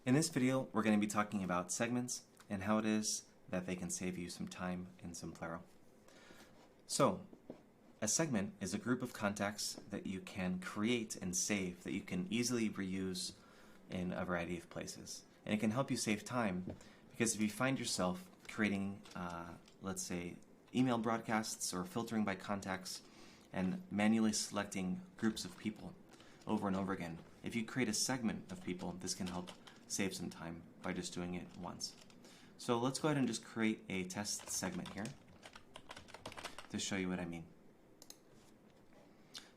In this video, we're going to be talking about segments and how it is that they can save you some time in Simplero. So, a segment is a group of contacts that you can create and save that you can easily reuse in a variety of places. And it can help you save time because if you find yourself creating, let's say, email broadcasts or filtering by contacts and manually selecting groups of people over and over again, if you create a segment of people, this can help save some time by just doing it once. So let's go ahead and just create a test segment here to show you what I mean.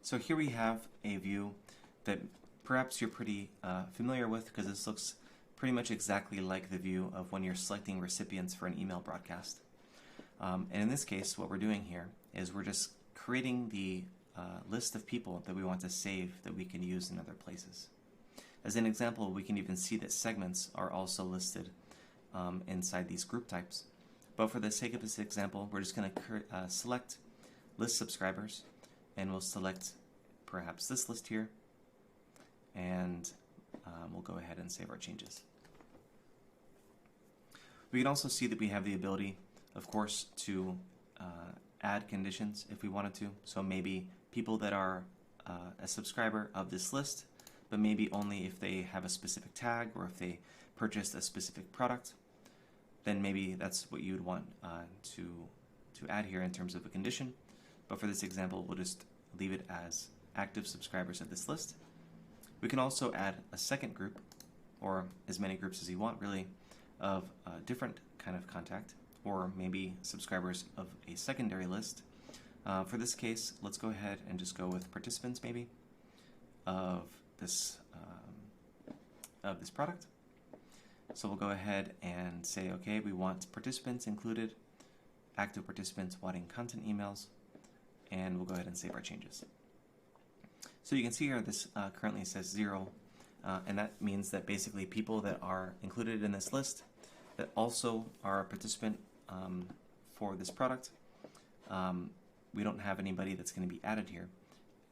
So here we have a view that perhaps you're pretty familiar with because this looks pretty much exactly like the view of when you're selecting recipients for an email broadcast. And in this case, what we're doing here is we're just creating the list of people that we want to save that we can use in other places. As an example, we can even see that segments are also listed inside these group types. But for the sake of this example, we're just going to select list subscribers, and we'll select perhaps this list here, and we'll go ahead and save our changes. We can also see that we have the ability, of course, to add conditions if we wanted to. So maybe people that are a subscriber of this list, but maybe only if they have a specific tag or if they purchased a specific product, then maybe that's what you would want to add here in terms of a condition. But for this example, we'll just leave it as active subscribers of this list. We can also add a second group, or as many groups as you want really, of a different kind of contact, or maybe subscribers of a secondary list. For this case, let's go ahead and just go with participants maybe of this product. So we'll go ahead and say, okay, we want participants included, active participants wanting content emails, and we'll go ahead and save our changes. So you can see here this currently says 0, and that means that basically people that are included in this list that also are a participant for this product, we don't have anybody that's going to be added here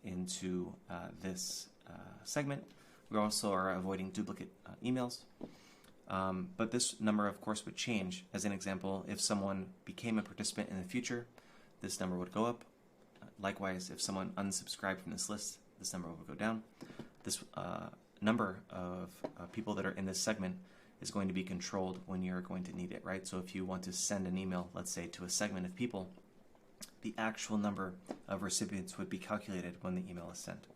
into this segment. We also are avoiding duplicate emails. But this number, of course, would change. As an example, if someone became a participant in the future, this number would go up. Likewise, if someone unsubscribed from this list, this number would go down. This number of people that are in this segment is going to be controlled when you're going to need it, right? So if you want to send an email, let's say, to a segment of people, the actual number of recipients would be calculated when the email is sent.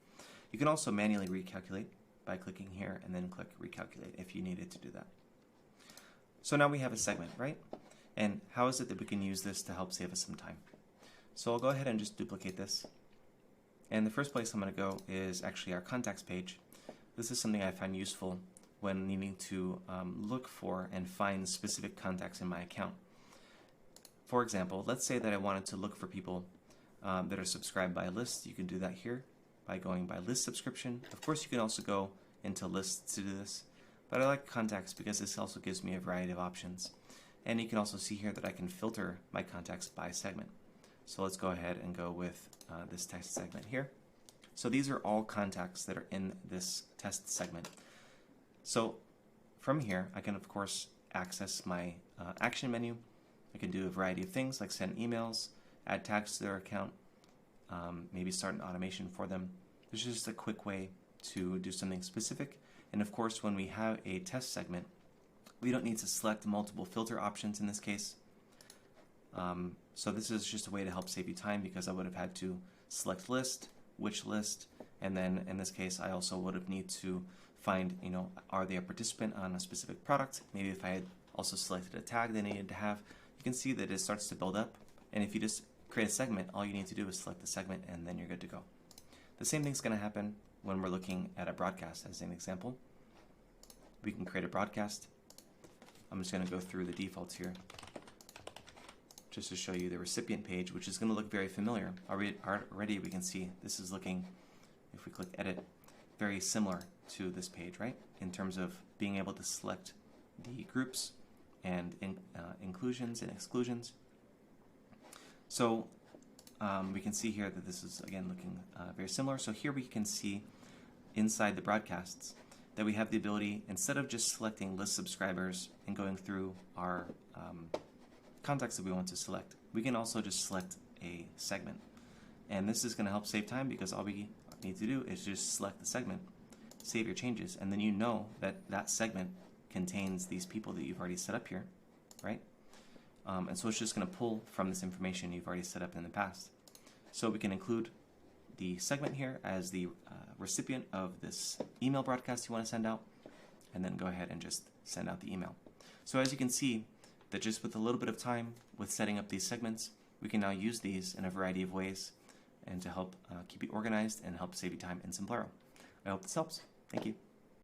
You can also manually recalculate by clicking here and then click recalculate if you needed to do that. So now we have a segment, right? And how is it that we can use this to help save us some time? So I'll go ahead and just duplicate this. And the first place I'm going to go is actually our contacts page. This is something I find useful when needing to look for and find specific contacts in my account. For example, let's say that I wanted to look for people that are subscribed by a list. You can do that here by going by list subscription. Of course, you can also go into lists to do this, but I like contacts because this also gives me a variety of options. And you can also see here that I can filter my contacts by segment. So let's go ahead and go with this test segment here. So these are all contacts that are in this test segment. So from here, I can, of course, access my action menu. I can do a variety of things like send emails, add tags to their account, maybe start an automation for them. This is just a quick way to do something specific. And of course, when we have a test segment, we don't need to select multiple filter options in this case. So this is just a way to help save you time because I would have had to select list, which list, and then in this case, I also would have need to find, are they a participant on a specific product? Maybe if I had also selected a tag they needed to have, you can see that it starts to build up. And if you just create a segment, all you need to do is select the segment and then you're good to go. The same thing's going to happen when we're looking at a broadcast as an example. We can create a broadcast. I'm just going to go through the defaults here just to show you the recipient page, which is going to look very familiar. Already we can see this is looking, if we click edit, very similar to this page, right? In terms of being able to select the groups and inclusions and exclusions. So we can see here that this is, again, looking very similar. So here we can see inside the broadcasts that we have the ability, instead of just selecting list subscribers and going through our contacts that we want to select, we can also just select a segment. And this is going to help save time because all we need to do is just select the segment, save your changes, and then you know that that segment contains these people that you've already set up here, right? And so it's just going to pull from this information you've already set up in the past. So we can include the segment here as the recipient of this email broadcast you want to send out, and then go ahead and just send out the email. So as you can see, that just with a little bit of time with setting up these segments, we can now use these in a variety of ways and to help keep you organized and help save you time in Simplero. I hope this helps. Thank you.